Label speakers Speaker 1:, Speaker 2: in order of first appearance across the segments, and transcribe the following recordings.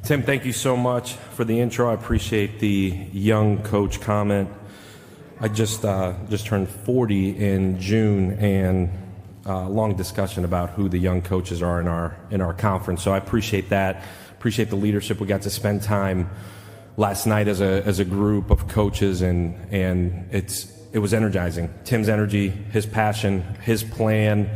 Speaker 1: Tim, thank you so much for the intro. I appreciate the young coach comment. I just turned 40 in June, and long discussion about who the young coaches are in our conference. So I appreciate that. Appreciate the leadership. We got to spend time last night as a group of coaches, and it was energizing. Tim's energy, his passion, his plan.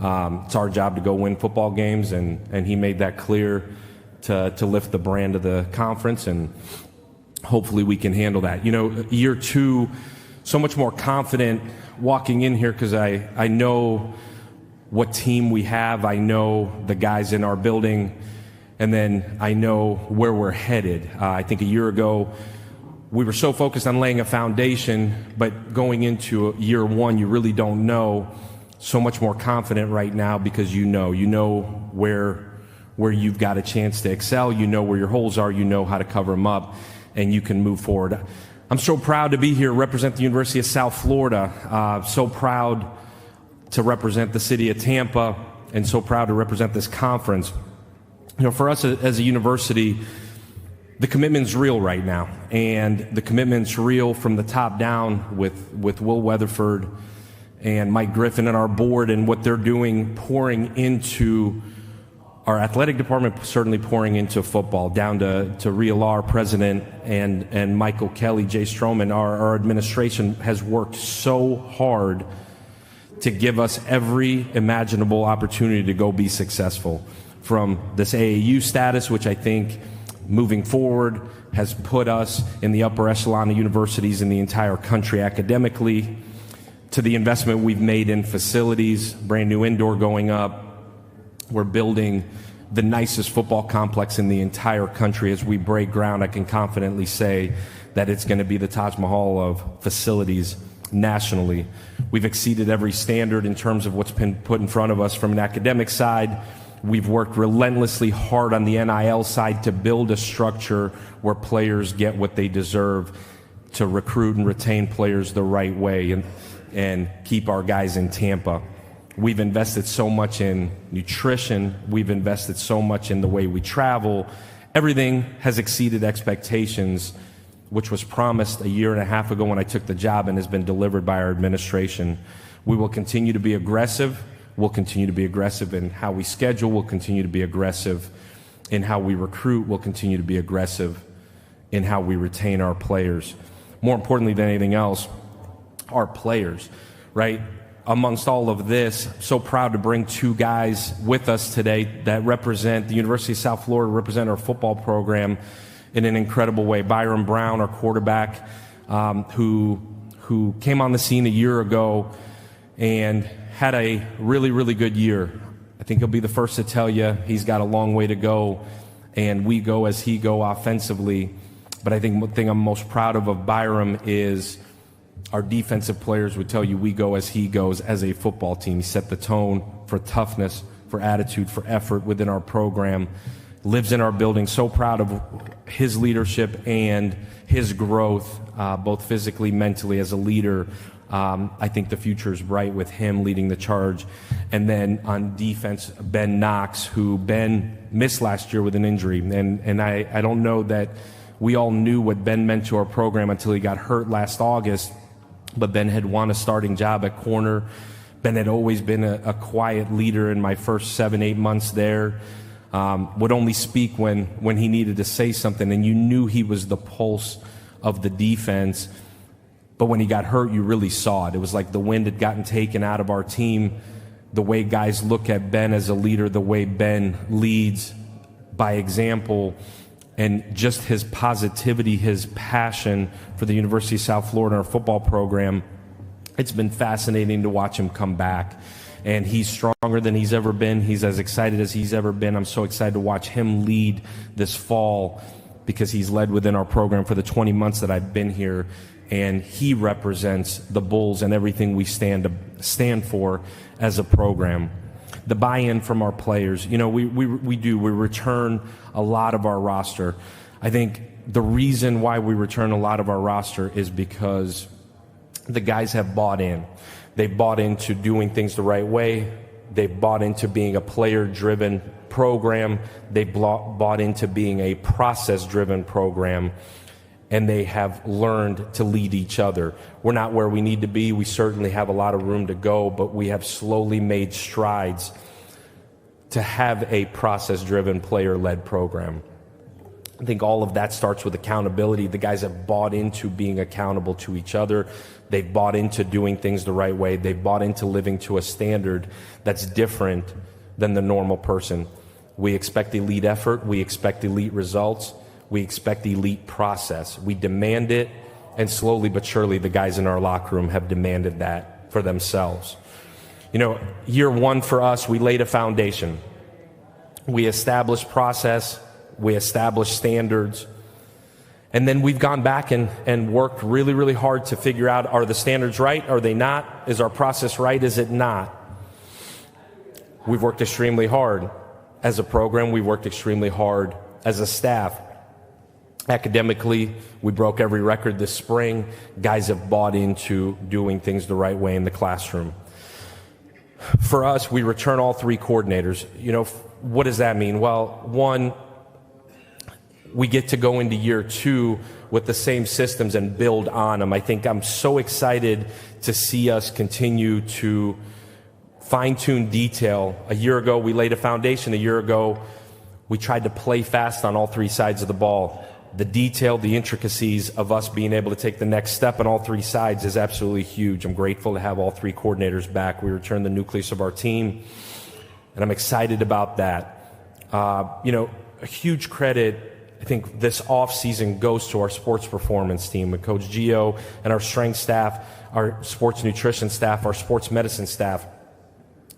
Speaker 1: It's our job to go win football games, and he made that clear to lift the brand of the conference, and hopefully we can handle that. You know, year two, so much more confident walking in here because I know what team we have. I know the guys in our building, and then I know where we're headed. I think a year ago, we were so focused on laying a foundation, but going into year one, you really don't know. So much more confident right now because you know where you've got a chance to excel, you know where your holes are, you know how to cover them up, and you can move forward. I'm so proud to be here, represent the University of South Florida, so proud to represent the city of Tampa, and so proud to represent this conference. You know, for us as a university, the commitment's real right now, and the commitment's real from the top down with Will Weatherford and Mike Griffin and our board and what they're doing, pouring into our athletic department, certainly pouring into football, down to Rhea Law, our president, and Michael Kelly, Jay Stroman. Our administration has worked so hard to give us every imaginable opportunity to go be successful. From this AAU status, which I think moving forward has put us in the upper echelon of universities in the entire country academically, to the investment we've made in facilities, brand new indoor going up. We're building the nicest football complex in the entire country. As we break ground, I can confidently say that it's going to be the Taj Mahal of facilities nationally. We've exceeded every standard in terms of what's been put in front of us from an academic side. We've worked relentlessly hard on the NIL side to build a structure where players get what they deserve, to recruit and retain players the right way, and keep our guys in Tampa. We've invested so much in nutrition. We've invested so much in the way we travel. Everything has exceeded expectations, which was promised a year and a half ago when I took the job and has been delivered by our administration. We will continue to be aggressive. We'll continue to be aggressive in how we schedule. We'll continue to be aggressive in how we recruit. We'll continue to be aggressive in how we retain our players. More importantly than anything else, our players, right? Amongst all of this, so proud to bring two guys with us today that represent the University of South Florida, represent our football program in an incredible way. Byron Brown, our quarterback, who came on the scene a year ago and had a really, really good year. I think he'll be the first to tell you he's got a long way to go, and we go as he go offensively. But I think one thing I'm most proud of Byron is our defensive players would tell you we go as he goes as a football team. He set the tone for toughness, for attitude, for effort within our program. Lives in our building. So proud of his leadership and his growth, both physically, mentally, as a leader. I think the future is bright with him leading the charge. And then on defense, Ben Knox, who Ben missed last year with an injury. And I don't know that we all knew what Ben meant to our program until he got hurt last August. But Ben had won a starting job at corner. Ben had always been a quiet leader in my first 7-8 months there. Would only speak when he needed to say something, and you knew he was the pulse of the defense. But when he got hurt, you really saw it. It was like the wind had gotten taken out of our team. The way guys look at Ben as a leader, the way Ben leads by example, and just his positivity, his passion for the University of South Florida, our football program. It's been fascinating to watch him come back. And he's stronger than he's ever been. He's as excited as he's ever been. I'm so excited to watch him lead this fall because he's led within our program for the 20 months that I've been here. And he represents the Bulls and everything we stand for as a program. The buy-in from our players. You know, we return a lot of our roster. I think the reason why we return a lot of our roster is because the guys have bought in. They've bought into doing things the right way, They've bought into being a player-driven program. They've bought into being a process-driven program. And they have learned to lead each other. We're not where we need to be. We certainly have a lot of room to go, but we have slowly made strides to have a process-driven, player-led program. I think all of that starts with accountability. The guys have bought into being accountable to each other. They've bought into doing things the right way. They've bought into living to a standard that's different than the normal person. We expect elite effort. We expect elite results. We expect elite process. We demand it, and slowly but surely the guys in our locker room have demanded that for themselves. You know, year one for us, we laid a foundation. We established process. We established standards. And then we've gone back and worked really, really hard to figure out, are the standards right? Are they not? Is our process right? Is it not? We've worked extremely hard as a program. We've worked extremely hard as a staff. Academically, we broke every record this spring. Guys have bought into doing things the right way in the classroom. For us, we return all three coordinators. You know, what does that mean? Well, one, we get to go into year two with the same systems and build on them. I think I'm so excited to see us continue to fine-tune detail. A year ago, we laid a foundation. A year ago, we tried to play fast on all three sides of the ball. The detail, the intricacies of us being able to take the next step on all three sides is absolutely huge. I'm grateful to have all three coordinators back. We returned the nucleus of our team, and I'm excited about that. You know, a huge credit, I think, this offseason goes to our sports performance team with Coach Gio and our strength staff, our sports nutrition staff, our sports medicine staff.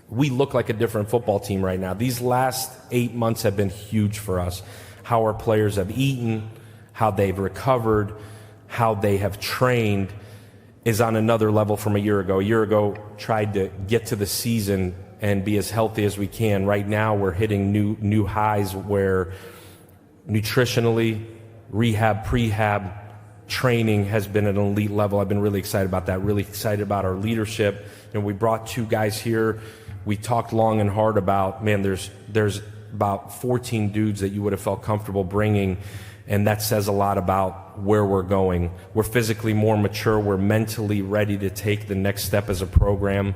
Speaker 1: We look like a different football team right now. These last 8 months have been huge for us. How our players have eaten, how they've recovered, how they have trained is on another level from a year ago. A year ago, tried to get to the season and be as healthy as we can. Right now, we're hitting new highs where nutritionally, rehab, prehab, training has been at an elite level. I've been really excited about that, really excited about our leadership. You know, we brought two guys here. We talked long and hard about, man, there's about 14 dudes that you would have felt comfortable bringing, and that says a lot about where we're going. We're physically more mature. We're mentally ready to take the next step as a program.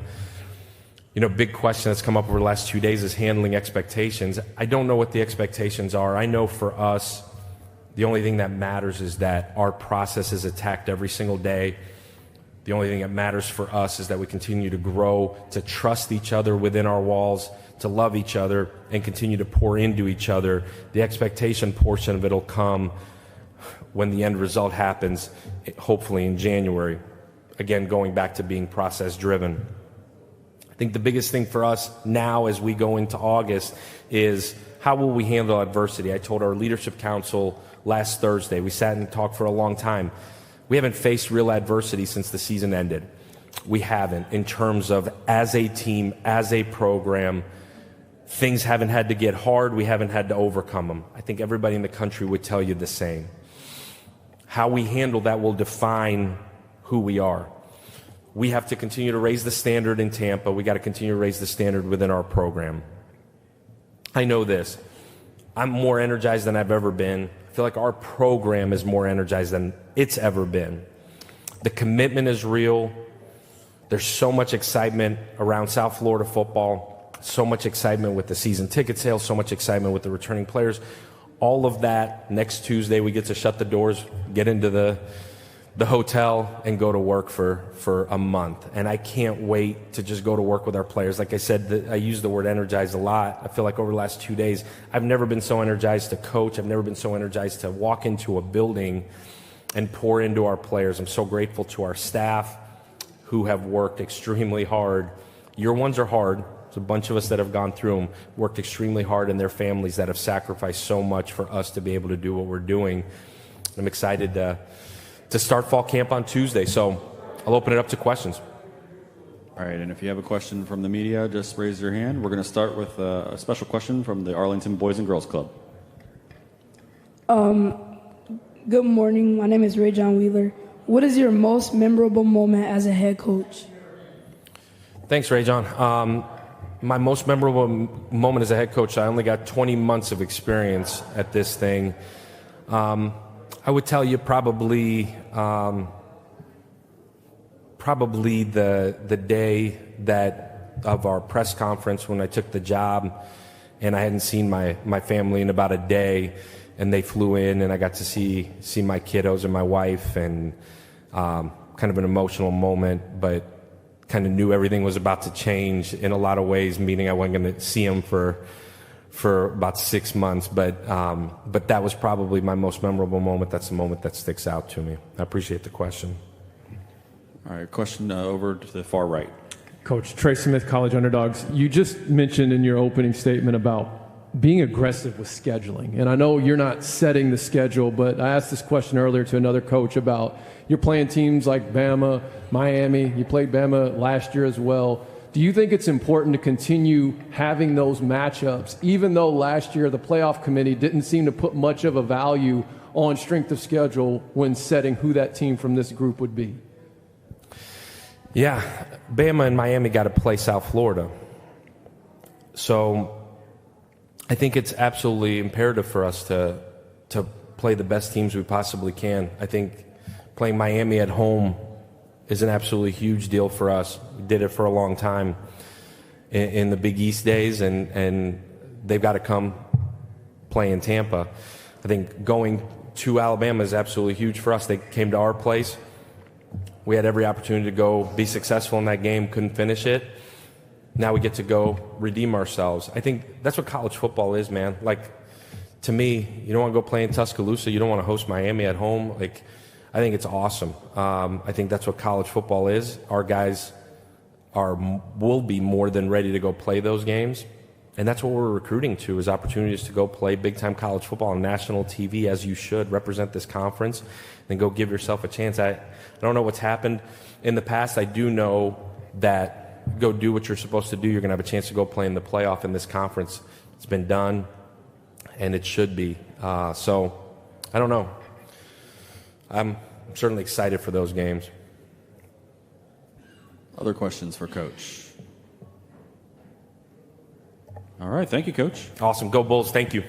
Speaker 1: You know, big question that's come up over the last 2 days is handling expectations. I don't know what the expectations are. I know for us, the only thing that matters is that our process is attacked every single day. The only thing that matters for us is that we continue to grow, to trust each other within our walls, to love each other, and continue to pour into each other. The expectation portion of it will come when the end result happens, hopefully in January. Again, going back to being process-driven. I think the biggest thing for us now as we go into August is how will we handle adversity? I told our leadership council last Thursday, we sat and talked for a long time. We haven't faced real adversity since the season ended. We haven't, in terms of as a team, as a program. Things haven't had to get hard. We haven't had to overcome them. I think everybody in the country would tell you the same. How we handle that will define who we are. We have to continue to raise the standard in Tampa. We got to continue to raise the standard within our program. I know this. I'm more energized than I've ever been. I feel like our program is more energized than it's ever been. The commitment is real. There's so much excitement around South Florida football. So much excitement with the season ticket sales, so much excitement with the returning players. All of that, next Tuesday we get to shut the doors, get into the hotel, and go to work for a month. And I can't wait to just go to work with our players. Like I said, I use the word energized a lot. I feel like over the last 2 days, I've never been so energized to coach. I've never been so energized to walk into a building and pour into our players. I'm so grateful to our staff who have worked extremely hard. Year ones are hard. There's a bunch of us that have gone through them, worked extremely hard, and their families that have sacrificed so much for us to be able to do what we're doing. I'm excited to start fall camp on Tuesday, so I'll open it up to questions.
Speaker 2: All right, and if you have a question from the media, just raise your hand. We're going to start with a special question from the Arlington Boys and Girls Club.
Speaker 3: Good morning. My name is Ray John Wheeler. What is your most memorable moment as a head coach?
Speaker 1: Thanks, Ray John. My most memorable moment as a head coach, I only got 20 months of experience at this thing. I would tell you probably the day of our press conference when I took the job, and I hadn't seen my family in about a day, and they flew in, and I got to see my kiddos and my wife, and kind of an emotional moment, but kind of knew everything was about to change in a lot of ways, meaning I wasn't going to see them for about 6 months, but that was probably my most memorable moment. That's the moment that sticks out to me. I appreciate the question.
Speaker 2: All right, question over to the far right.
Speaker 4: Coach Trey Smith, College Underdogs. You just mentioned in your opening statement about being aggressive with scheduling. And I know you're not setting the schedule, but I asked this question earlier to another coach about you're playing teams like Bama, Miami. You played Bama last year as well. Do you think it's important to continue having those matchups, even though last year the playoff committee didn't seem to put much of a value on strength of schedule when setting who that team from this group would be?
Speaker 1: Yeah, Bama and Miami got to play South Florida. So I think it's absolutely imperative for us to play the best teams we possibly can. I think playing Miami at home is an absolutely huge deal for us. We did it for a long time in the Big East days, and they've got to come play in Tampa. I think going to Alabama is absolutely huge for us. They came to our place. We had every opportunity to go be successful in that game, couldn't finish it. Now we get to go redeem ourselves. I think that's what college football is, man. Like, to me, you don't want to go play in Tuscaloosa. You don't want to host Miami at home. Like, I think it's awesome. I think that's what college football is. Our guys will be more than ready to go play those games. And that's what we're recruiting to, is opportunities to go play big-time college football on national TV, as you should, represent this conference, and go give yourself a chance. I don't know what's happened in the past. I do know that go do what you're supposed to do. You're going to have a chance to go play in the playoff in this conference. It's been done, and it should be. So I don't know. I'm certainly excited for those games.
Speaker 2: Other questions for Coach? All right, thank you, Coach.
Speaker 1: Awesome. Go Bulls. Thank you.